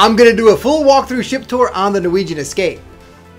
I'm going to do a full walkthrough ship tour on the Norwegian Escape.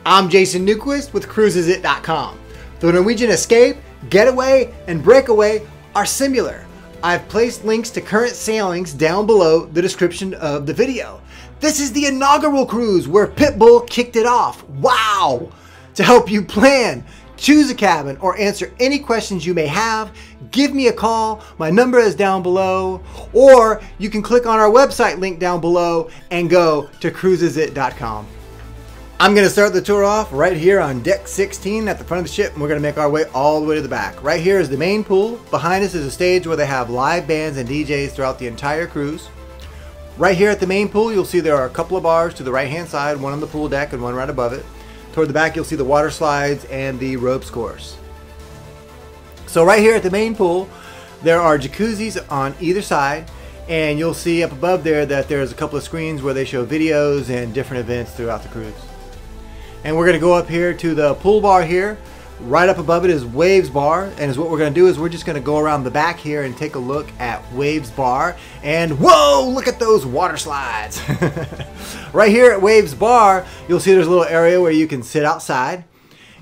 I'm Jason Newquist with CruisesIt.com. The Norwegian Escape, Getaway, and Breakaway are similar. I've placed links to current sailings down below the description of the video. This is the inaugural cruise where Pitbull kicked it off. Wow! To help you plan, choose a cabin, or answer any questions you may have, give me a call. My number is down below, or you can click on our website link down below and go to CruisesIt.com. I'm going to start the tour off right here on deck 16 at the front of the ship, and we're going to make our way all the way to the back. Right here is the main pool. Behind us is a stage where they have live bands and DJs throughout the entire cruise. Right here at the main pool, you'll see there are a couple of bars to the right hand side, one on the pool deck and one right above it. Toward the back, you'll see the water slides and the ropes course. So right here at the main pool, there are jacuzzis on either side, and you'll see up above there that there's a couple of screens where they show videos and different events throughout the cruise. And we're going to go up here to the pool bar here. Right up above it is Waves Bar, and what we're going to do is we're just going to go around the back here and take a look at Waves Bar. And whoa, look at those water slides. Right here at Waves Bar, you'll see there's a little area where you can sit outside,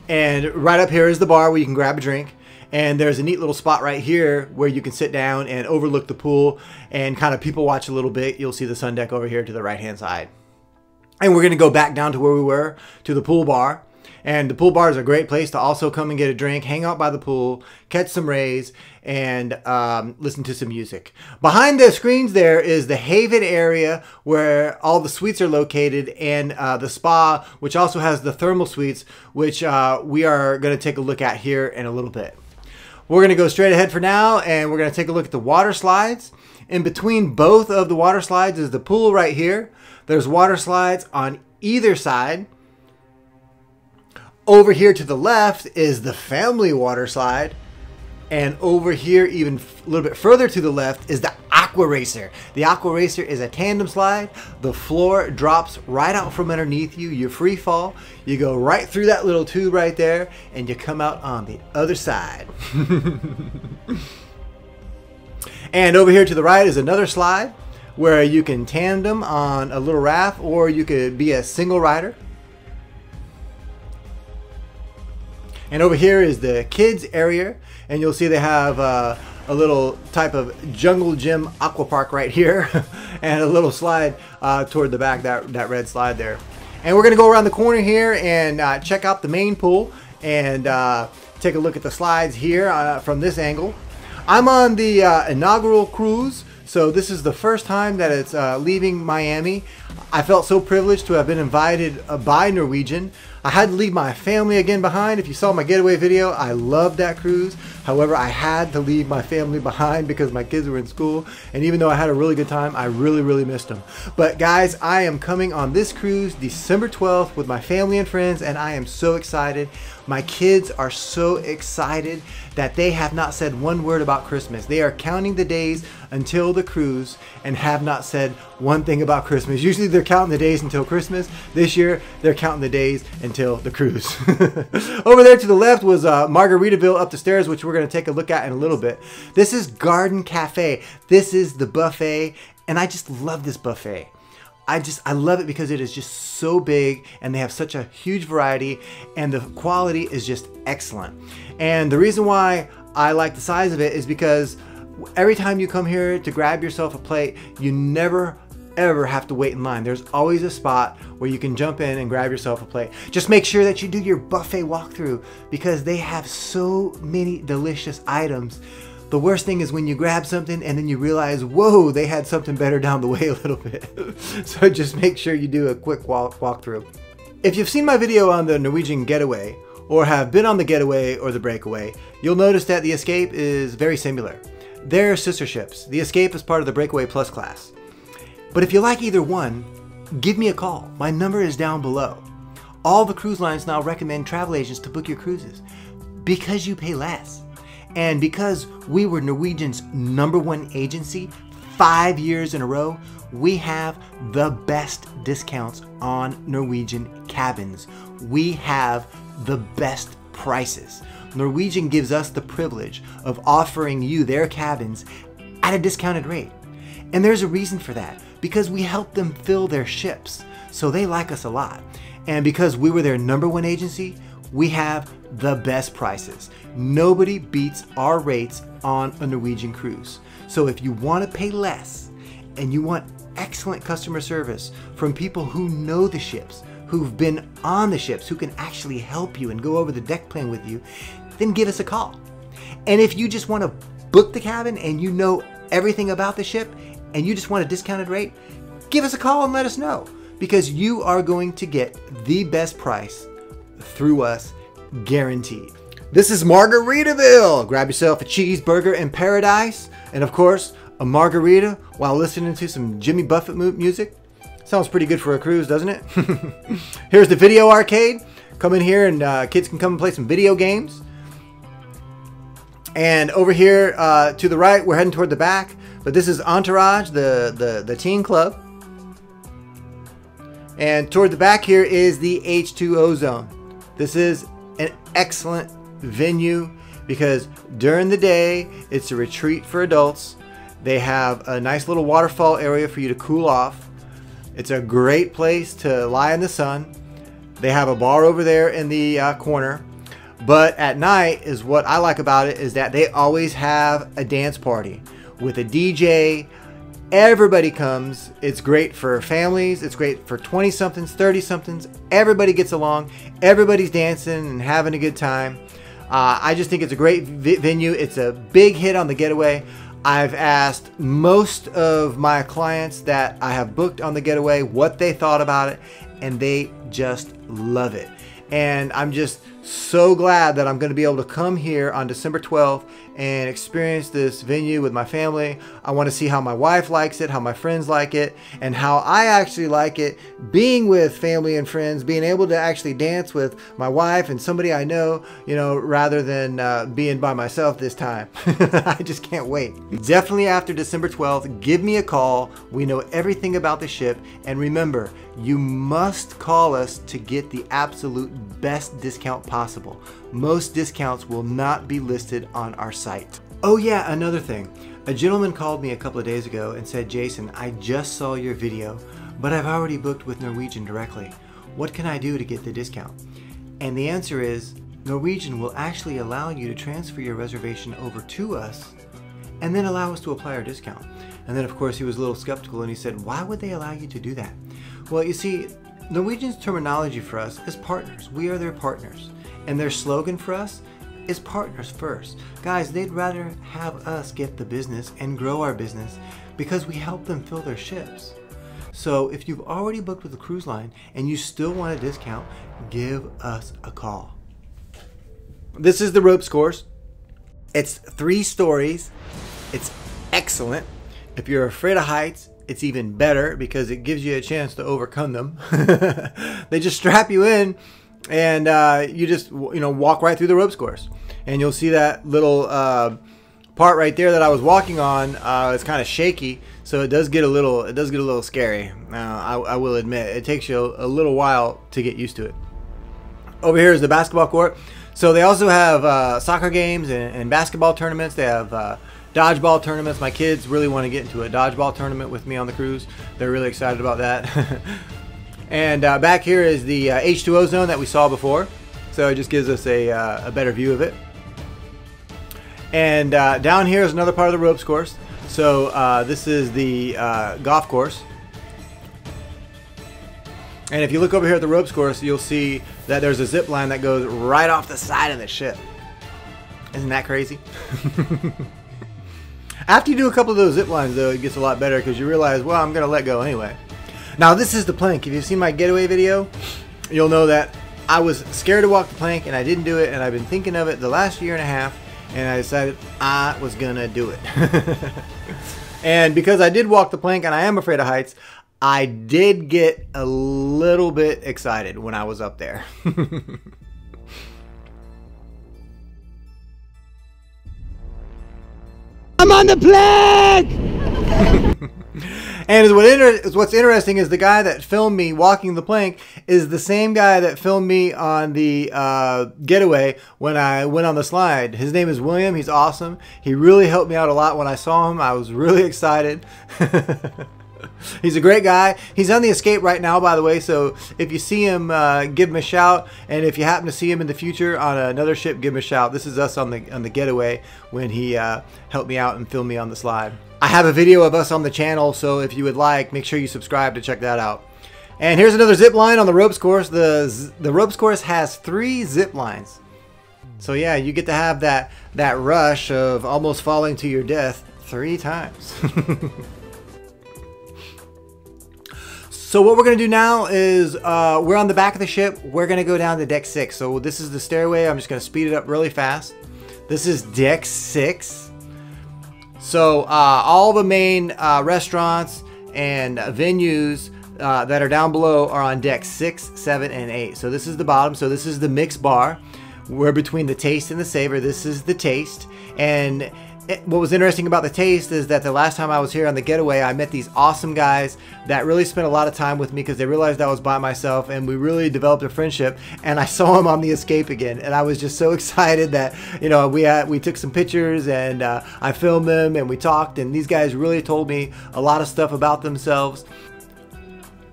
and right up here is the bar where you can grab a drink. And there's a neat little spot right here where you can sit down and overlook the pool and kind of people watch a little bit. You'll see the sun deck over here to the right hand side. And we're going to go back down to where we were, to the pool bar. And the pool bar is a great place to also come and get a drink, hang out by the pool, catch some rays, and listen to some music. Behind the screens there is the Haven area where all the suites are located, and the spa, which also has the thermal suites, which we are going to take a look at here in a little bit. We're going to go straight ahead for now, and we're going to take a look at the water slides. In between both of the water slides is the pool right here. There's water slides on either side. Over here to the left is the family water slide, and over here even a little bit further to the left is the aqua racer. The aqua racer is a tandem slide. The floor drops right out from underneath you. You free fall. You go right through that little tube right there, and you come out on the other side. And over here to the right is another slide where you can tandem on a little raft, or you could be a single rider. And over here is the kids area, and you'll see they have a little type of jungle gym aqua park right here, and a little slide toward the back, that red slide there. And we're going to go around the corner here and check out the main pool and take a look at the slides here from this angle. I'm on the inaugural cruise, so this is the first time that it's leaving Miami. I felt so privileged to have been invited by Norwegian. I had to leave my family again behind. If you saw my Getaway video, I loved that cruise. However, I had to leave my family behind because my kids were in school. And even though I had a really good time, I really missed them. But guys, I am coming on this cruise December 12th with my family and friends, and I am so excited. My kids are so excited that they have not said one word about Christmas. They are counting the days until the cruise and have not said one thing about Christmas. Usually they're counting the days until Christmas. This year, they're counting the days until the cruise. Over there to the left was Margaritaville up the stairs, which we're going to take a look at in a little bit. This is Garden Cafe. This is the buffet, and I just love this buffet. I love it because it is just so big, and they have such a huge variety, and the quality is just excellent. And the reason why I like the size of it is because every time you come here to grab yourself a plate, you never ever have to wait in line. There's always a spot where you can jump in and grab yourself a plate. Just make sure that you do your buffet walkthrough because they have so many delicious items. The worst thing is when you grab something and then you realize, whoa, they had something better down the way a little bit. So just make sure you do a quick walkthrough. If you've seen my video on the Norwegian Getaway or have been on the Getaway or the Breakaway, you'll notice that the Escape is very similar. They're sister ships. The Escape is part of the Breakaway Plus class. But if you like either one, give me a call. My number is down below. All the cruise lines now recommend travel agents to book your cruises because you pay less. And because we were Norwegian's #1 agency 5 years in a row, we have the best discounts on Norwegian cabins. We have the best prices. Norwegian gives us the privilege of offering you their cabins at a discounted rate. And there's a reason for that. because we help them fill their ships. So they like us a lot. And because we were their #1 agency, we have the best prices. Nobody beats our rates on a Norwegian cruise. So if you want to pay less and you want excellent customer service from people who know the ships, who've been on the ships, who can actually help you and go over the deck plan with you, then give us a call. And if you just want to book the cabin and you know everything about the ship and you just want a discounted rate, give us a call and let us know, because you are going to get the best price through us, guaranteed. This is Margaritaville. Grab yourself a cheeseburger in paradise, and of course, a margarita while listening to some Jimmy Buffett music. Sounds pretty good for a cruise, doesn't it? Here's the video arcade. Come in here and kids can come and play some video games. And over here to the right, we're heading toward the back, but this is Entourage, the teen club. And toward the back here is the H2O zone. This is an excellent venue because during the day, it's a retreat for adults. They have a nice little waterfall area for you to cool off. It's a great place to lie in the sun. They have a bar over there in the corner. But at night is what I like about it is that they always have a dance party with a DJ. Everybody comes. It's great for families. It's great for 20-somethings, 30-somethings. Everybody gets along. Everybody's dancing and having a good time. I just think it's a great venue. It's a big hit on the Getaway. I've asked most of my clients that I have booked on the Getaway what they thought about it, and they just love it. And I'm just so glad that I'm going to be able to come here on December 12th and experience this venue with my family. I want to see how my wife likes it, how my friends like it, and how I actually like it being with family and friends, being able to actually dance with my wife and somebody I know, you know, rather than being by myself this time. I just can't wait. Definitely after December 12th, give me a call. We know everything about the ship, and remember, you must call us to get the absolute best discount possible. Most discounts will not be listed on our site. Oh yeah, another thing. A gentleman called me a couple of days ago and said, Jason, I just saw your video, but I've already booked with Norwegian directly. What can I do to get the discount? And the answer is, Norwegian will actually allow you to transfer your reservation over to us and then allow us to apply our discount. And then of course he was a little skeptical and he said, why would they allow you to do that? Well, you see, Norwegian's terminology for us is partners. We are their partners. And their slogan for us is partners first. Guys, they'd rather have us get the business and grow our business because we help them fill their ships. So if you've already booked with a cruise line and you still want a discount, give us a call. This is the ropes course. It's 3 stories. It's excellent. If you're afraid of heights, it's even better because it gives you a chance to overcome them. They just strap you in and you just walk right through the ropes course. And you'll see that little part right there that I was walking on. It's kind of shaky, so it does get a little scary. I will admit, it takes you a little while to get used to it. Over here is the basketball court. So they also have soccer games and basketball tournaments. They have dodgeball tournaments. My kids really want to get into a dodgeball tournament with me on the cruise. They're really excited about that. And back here is the H2O zone that we saw before. So it just gives us a better view of it. And down here is another part of the ropes course. So this is the golf course. And if you look over here at the ropes course, you'll see that there's a zip line that goes right off the side of the ship. Isn't that crazy? After you do a couple of those zip lines, though, it gets a lot better because you realize, well, I'm going to let go anyway. Now, this is the plank. If you've seen my Getaway video, you'll know that I was scared to walk the plank and I didn't do it, and I've been thinking of it the last year and a half, and I decided I was going to do it. And because I did walk the plank and I am afraid of heights, I did get a little bit excited when I was up there. I'm on the plank! And what's interesting is the guy that filmed me walking the plank is the same guy that filmed me on the Getaway when I went on the slide. His name is William. He's awesome. He really helped me out a lot when I saw him. I was really excited. He's a great guy. He's on the Escape right now, by the way, so if you see him, give him a shout, and if you happen to see him in the future on another ship, give him a shout. This is us on the Getaway when he helped me out and filmed me on the slide. I have a video of us on the channel, so if you would like, make sure you subscribe to check that out. And here's another zip line on the ropes course. The ropes course has 3 zip lines. So yeah, you get to have that rush of almost falling to your death 3 times. So what we're going to do now is we're on the back of the ship. We're going to go down to deck 6. So this is the stairway. I'm just going to speed it up really fast. This is deck 6. So all the main restaurants and venues that are down below are on deck 6, 7, and 8. So this is the bottom. So this is the mixed bar. We're between the Taste and the Savor. This is the Taste. And what was interesting about the Taste is that the last time I was here on the Getaway, I met these awesome guys that really spent a lot of time with me because they realized I was by myself, and we really developed a friendship. And I saw them on the Escape again, and I was just so excited that, you know, we took some pictures, and I filmed them, and we talked, and these guys really told me a lot of stuff about themselves.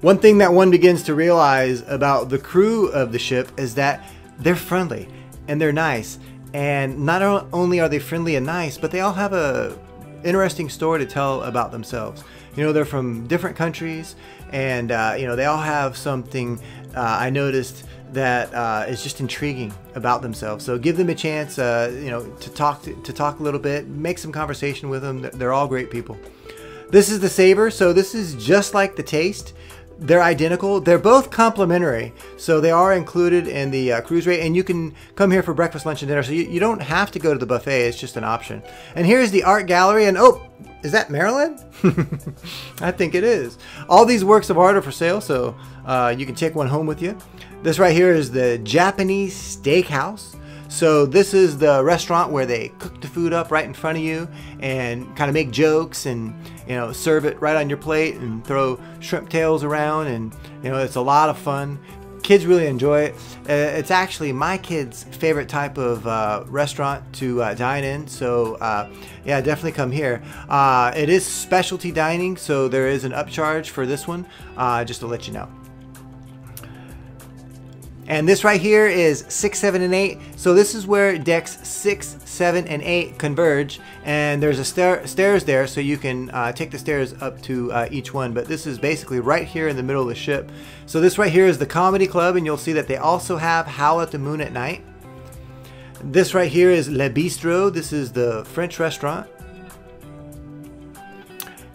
One thing that one begins to realize about the crew of the ship is that they're friendly and they're nice. And not only are they friendly and nice, but they all have a interesting story to tell about themselves. You know, they're from different countries, and you know, they all have something I noticed that is just intriguing about themselves. So give them a chance, you know, to talk a little bit, make some conversation with them. They're all great people. This is the Savor. So this is just like the Taste. They're identical. They're both complimentary, so they are included in the cruise rate, and you can come here for breakfast, lunch, and dinner, so you don't have to go to the buffet. It's just an option. And here's the art gallery, and oh, is that Maryland? I think it is. All these works of art are for sale, so you can take one home with you. This right here is the Japanese Steakhouse. So this is the restaurant where they cook the food up right in front of you and kind of make jokes and, you know, serve it right on your plate and throw shrimp tails around, and, you know, it's a lot of fun. Kids really enjoy it. It's actually my kids' favorite type of restaurant to dine in. So yeah, definitely come here. It is specialty dining, so there is an upcharge for this one, just to let you know. And this right here is 6, 7, and 8. So this is where decks 6, 7, and 8 converge. And there's a stairs there, so you can take the stairs up to each one. But this is basically right here in the middle of the ship. So this right here is the Comedy Club, and you'll see that they also have Howl at the Moon at night. This right here is Le Bistro. This is the French restaurant.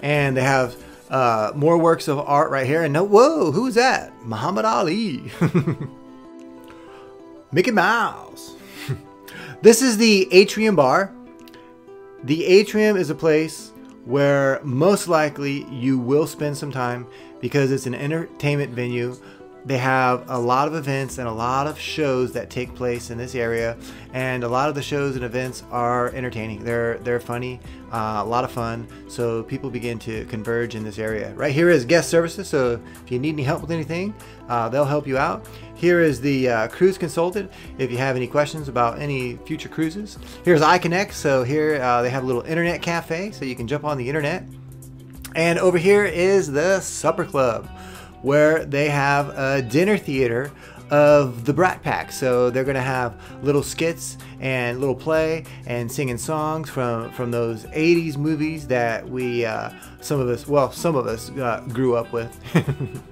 And they have more works of art right here. And whoa, who's that? Muhammad Ali. Mickey Mouse. This is the Atrium Bar. The Atrium is a place where most likely you will spend some time because it's an entertainment venue. They have a lot of events and a lot of shows that take place in this area, and a lot of the shows and events are entertaining. They're funny, a lot of fun, so people begin to converge in this area. Right here is guest services, so if you need any help with anything, they'll help you out. Here is the cruise consultant if you have any questions about any future cruises. Here's iConnect, so here they have a little internet cafe, so you can jump on the internet. And over here is the Supper Club, where they have a dinner theater of the Brat Pack. So they're gonna have little skits and little play and singing songs from those 80s movies that we, some of us grew up with.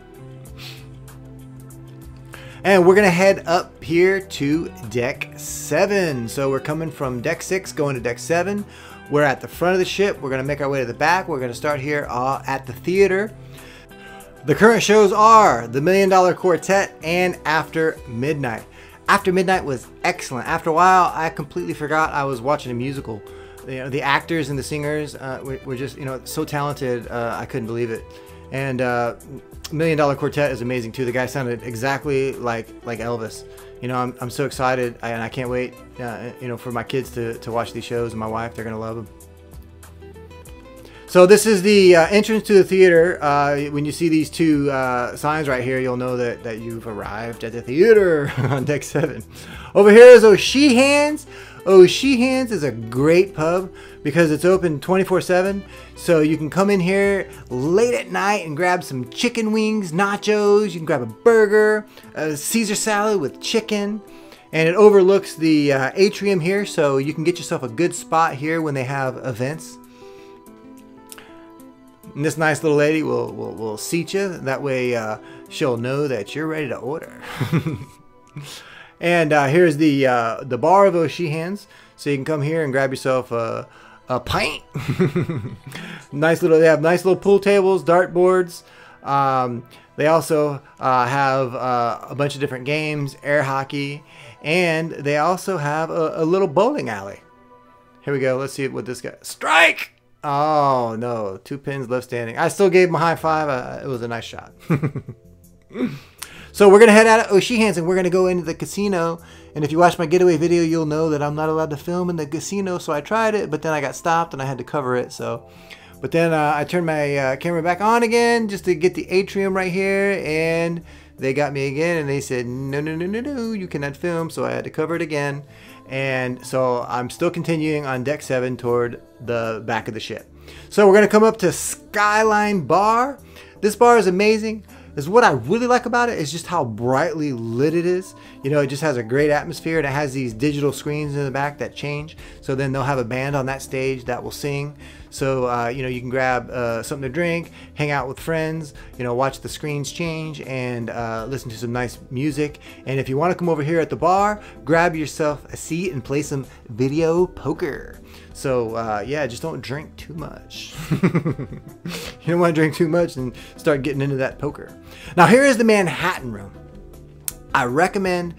And we're gonna head up here to deck 7. So we're coming from deck 6 going to deck 7. We're at the front of the ship. We're gonna make our way to the back. We're gonna start here at the theater. The current shows are The $1 Million Quartet and After Midnight. After Midnight was excellent. After a while, I completely forgot I was watching a musical. You know, the actors and the singers were just, you know, so talented. I couldn't believe it. And $1 Million Quartet is amazing too. The guy sounded exactly like Elvis. You know, I'm so excited, and I can't wait, you know, for my kids to watch these shows, and my wife, they're gonna love them. So this is the entrance to the theater. When you see these two signs right here, you'll know that you've arrived at the theater on deck 7. Over here is O'Sheehan's. O'Sheehan's is a great pub because it's open 24/7. So you can come in here late at night and grab some chicken wings, nachos. You can grab a burger, a Caesar salad with chicken. And it overlooks the atrium here, so you can get yourself a good spot here when they have events. And this nice little lady will seat you. That way she'll know that you're ready to order. And here's the bar of O'Sheehan's. So you can come here and grab yourself a pint. They have nice little pool tables, dart boards. They also have a bunch of different games, air hockey, and they also have a little bowling alley. Here we go. Let's see what this guy... Strike! Oh, no. 2 pins left standing. I still gave him a high five. It was a nice shot. So we're going to head out of O'Sheehan's and we're going to go into the casino. And if you watch my getaway video, you'll know that I'm not allowed to film in the casino. So I tried it, but then I got stopped and I had to cover it. But then I turned my camera back on again just to get the atrium right here. And they got me again and they said, no, you cannot film. So I had to cover it again. And so I'm still continuing on deck 7 toward the back of the ship. So we're going to come up to Skyline Bar. This bar is amazing. What I really like about it is just how brightly lit it is. You know, it just has a great atmosphere, and it has these digital screens in the back that change. So then they'll have a band on that stage that will sing. So, you know, you can grab something to drink, hang out with friends, you know, watch the screens change and listen to some nice music. And if you want to come over here at the bar, grab yourself a seat and play some video poker. So, yeah, just don't drink too much. You don't want to drink too much and start getting into that poker. Now, here is the Manhattan room. I recommend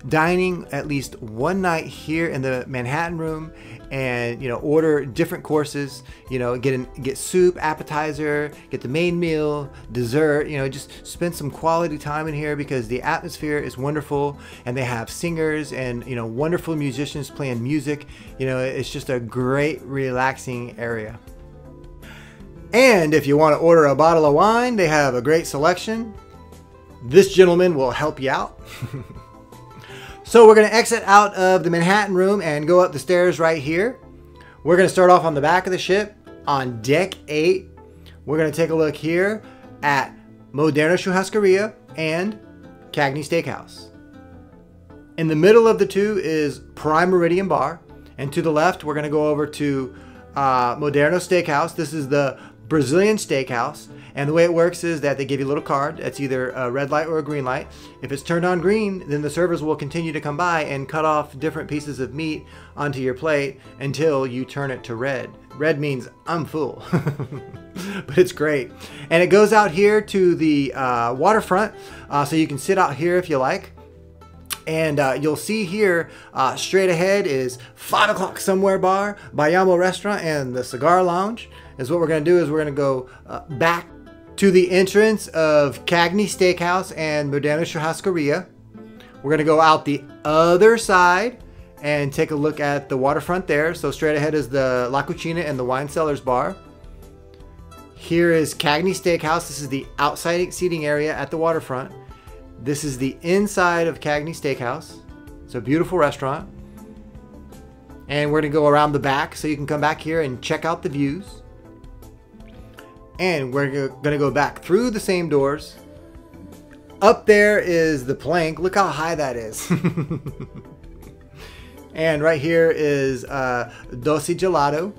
dining at least one night here in the Manhattan room and, you know, order different courses, you know, get soup, appetizer, get the main meal, dessert, you know, just spend some quality time in here because the atmosphere is wonderful and they have singers and, you know, wonderful musicians playing music. You know, it's just a great relaxing area. And if you want to order a bottle of wine, they have a great selection. This gentleman will help you out. So we're going to exit out of the Manhattan room and go up the stairs right here. We're going to start off on the back of the ship on deck 8. We're going to take a look here at Moderna Churrascaria and Cagney Steakhouse. In the middle of the two is Prime Meridian Bar. And to the left, we're going to go over to Moderna Steakhouse. This is the Brazilian steakhouse. And the way it works is that they give you a little card. That's either a red light or a green light. If it's turned on green, then the servers will continue to come by and cut off different pieces of meat onto your plate until you turn it to red. Red means I'm full. But it's great. And it goes out here to the waterfront. So you can sit out here if you like. And you'll see here straight ahead is 5 o'clock somewhere bar, Bayamo Restaurant, and the Cigar Lounge. Is what we're going to do is we're going to go back to the entrance of Cagney Steakhouse and Moderna Churrascaria. We're going to go out the other side and take a look at the waterfront there. So straight ahead is the La Cucina and the Wine Cellars Bar. Here is Cagney Steakhouse. This is the outside seating area at the waterfront. This is the inside of Cagney Steakhouse. It's a beautiful restaurant. And we're going to go around the back so you can come back here and check out the views. And we're going to go back through the same doors. Up there is the plank. Look how high that is. And right here is Dosi Gelato.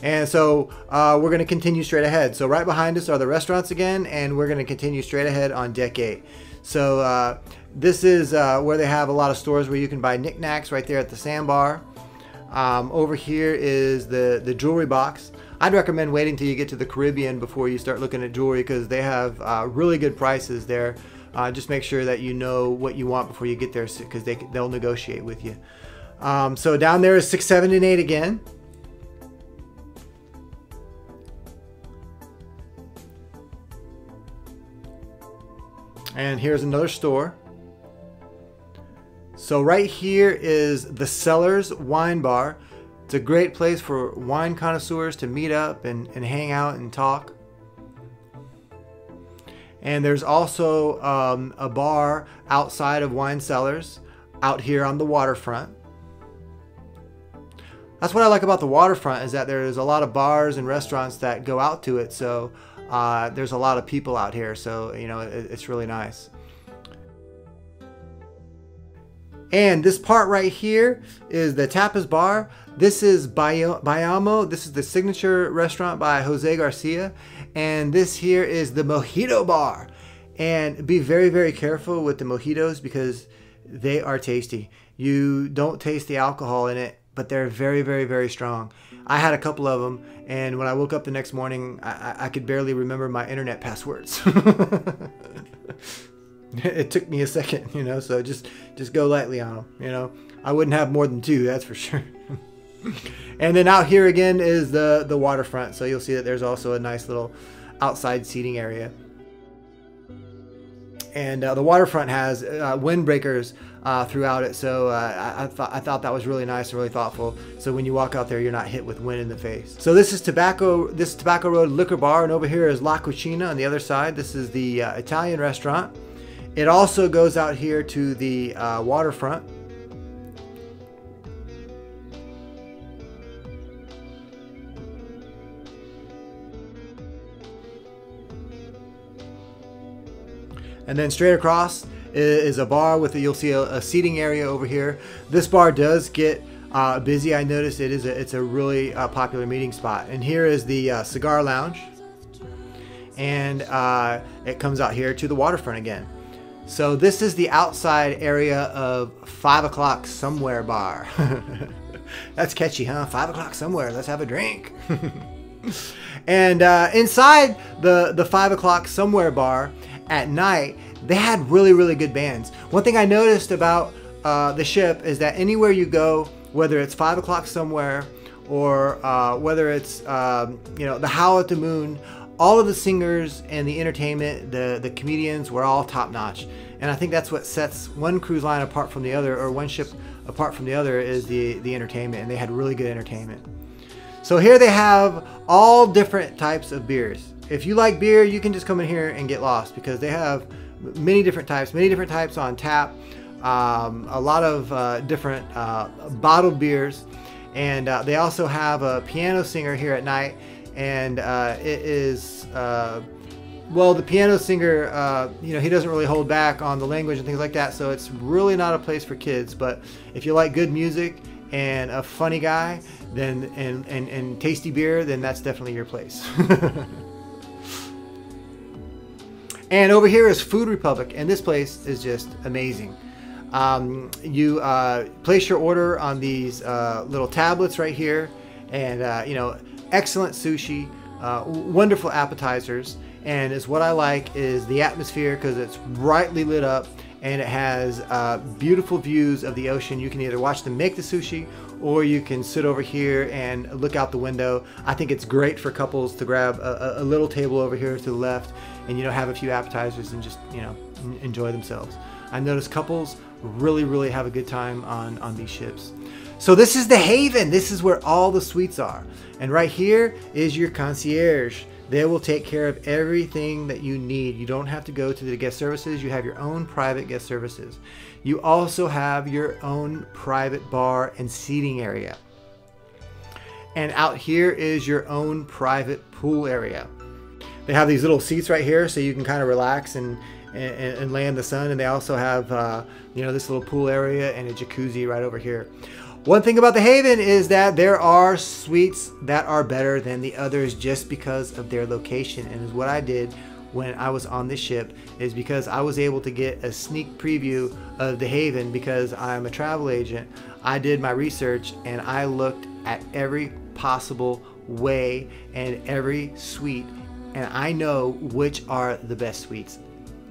And so we're going to continue straight ahead. So right behind us are the restaurants again. And we're going to continue straight ahead on deck 8. So this is where they have a lot of stores where you can buy knickknacks right there at the sandbar. Over here is the jewelry box. I'd recommend waiting till you get to the Caribbean before you start looking at jewelry because they have really good prices there. Just make sure that you know what you want before you get there because they'll negotiate with you. So down there is 6, 7, and 8 again. And here's another store. So right here is the Cellars Wine Bar. It's a great place for wine connoisseurs to meet up and hang out and talk. And there's also a bar outside of Wine Cellars out here on the waterfront. That's what I like about the waterfront, is that there's a lot of bars and restaurants that go out to it. So there's a lot of people out here. So, you know, it's really nice. And this part right here is the tapas bar. This is Bayamo. This is the signature restaurant by Jose Garcia. And this here is the mojito bar. And be very, very careful with the mojitos because they are tasty. You don't taste the alcohol in it, but they're very, very, very strong. I had a couple of them, and when I woke up the next morning, I could barely remember my internet passwords. It took me a second, you know, so just go lightly on them, you know. I wouldn't have more than 2, that's for sure. And then out here again is the waterfront, so you'll see that there's also a nice little outside seating area. And the waterfront has windbreakers throughout it, so I thought that was really nice and really thoughtful. So when you walk out there, you're not hit with wind in the face. So this is Tobacco Road Liquor Bar, and over here is La Cucina on the other side. This is the Italian restaurant. It also goes out here to the waterfront. And then straight across is a bar with you'll see a seating area over here. This bar does get busy. I noticed it's a really popular meeting spot. And here is the cigar lounge, and it comes out here to the waterfront again. So this is the outside area of 5 o'clock somewhere bar. That's catchy, huh? 5 o'clock somewhere. Let's have a drink. And inside the 5 o'clock somewhere bar at night, they had really, really good bands. One thing I noticed about the ship is that anywhere you go, whether it's 5 o'clock somewhere or whether it's you know, the Howl at the Moon, all of the singers and the entertainment, the comedians were all top notch. And I think that's what sets one cruise line apart from the other, or one ship apart from the other, is the entertainment. And they had really good entertainment. So here they have all different types of beers. If you like beer, you can just come in here and get lost, because they have many different types on tap, a lot of different bottled beers. And they also have a piano singer here at night. And it is, well, the piano singer, you know, he doesn't really hold back on the language and things like that, so it's really not a place for kids. But if you like good music and a funny guy, then and tasty beer, then that's definitely your place. And over here is Food Republic, and this place is just amazing. You place your order on these little tablets right here, and you know, excellent sushi, wonderful appetizers, and is what I like is the atmosphere, because it's brightly lit up and it has beautiful views of the ocean. You can either watch them make the sushi, or you can sit over here and look out the window. I think it's great for couples to grab a little table over here to the left and, you know, have a few appetizers and just, you know, enjoy themselves. I noticed couples really have a good time on these ships. So this is the Haven. This is where all the suites are. And right here is your concierge. They will take care of everything that you need. You don't have to go to the guest services. You have your own private guest services. You also have your own private bar and seating area. And out here is your own private pool area. They have these little seats right here so you can kind of relax and lay in the sun. And they also have you know, this little pool area and a jacuzzi right over here. One thing about the Haven is that there are suites that are better than the others just because of their location. And is what I did when I was on this ship, is because I was able to get a sneak preview of the Haven because I'm a travel agent. I did my research and I looked at every possible way and every suite, and I know which are the best suites.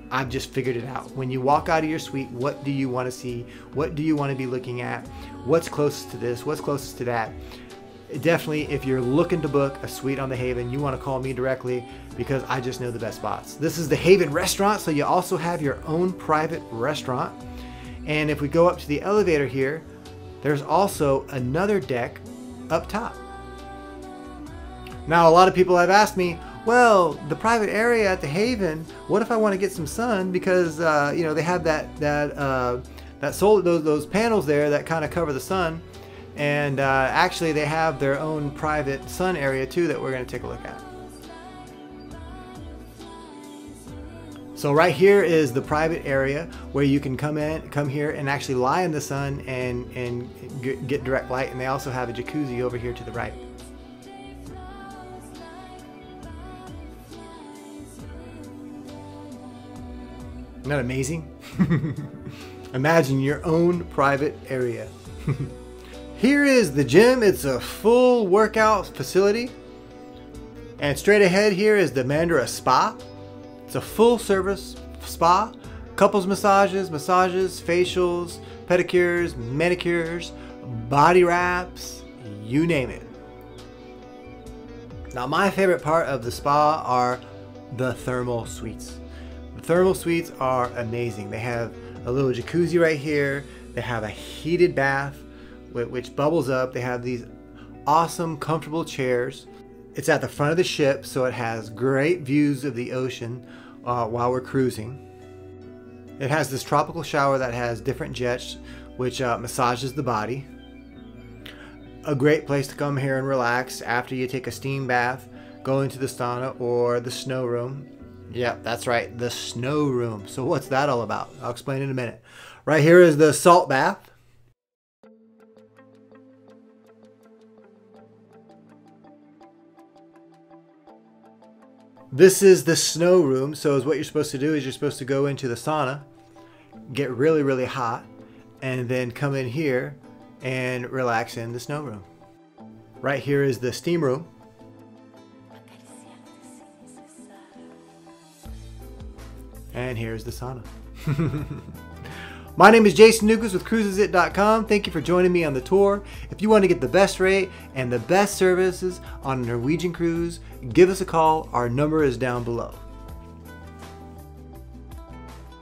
I've just figured it out. When you walk out of your suite, what do you want to see? What do you want to be looking at? What's closest to this? What's closest to that? Definitely, if you're looking to book a suite on the Haven, you want to call me directly, because I just know the best spots. This is the Haven restaurant, so you also have your own private restaurant. And if we go up to the elevator here, there's also another deck up top. Now, a lot of people have asked me, well, the private area at the Haven, what if I want to get some sun? Because you know, they have those panels there that kind of cover the sun. And actually they have their own private sun area too that we're going to take a look at. So right here is the private area where you can come here and actually lie in the sun and get direct light. And they also have a jacuzzi over here to the right. Isn't that amazing? Imagine your own private area. Here is the gym. It's a full workout facility. And straight ahead here is the Mandara Spa. It's a full service spa. Couples massages, facials, pedicures, manicures, body wraps, you name it. Now my favorite part of the spa are the thermal suites. The thermal suites are amazing. They have a little jacuzzi right here. They have a heated bath which bubbles up. They have these awesome comfortable chairs. It's at the front of the ship, so it has great views of the ocean while we're cruising. It has this tropical shower that has different jets which massages the body. A great place to come here and relax after you take a steam bath, go into the sauna or the snow room. Yep, that's right, the snow room. So what's that all about? I'll explain in a minute. Right here is the salt bath. This is the snow room. So what you're supposed to do is you're supposed to go into the sauna, get really, really hot, and then come in here and relax in the snow room. Right here is the steam room. And here's the sauna. My name is Jason Nukas with CruisesIt.com. Thank you for joining me on the tour. If you want to get the best rate and the best services on a Norwegian cruise, give us a call. Our number is down below.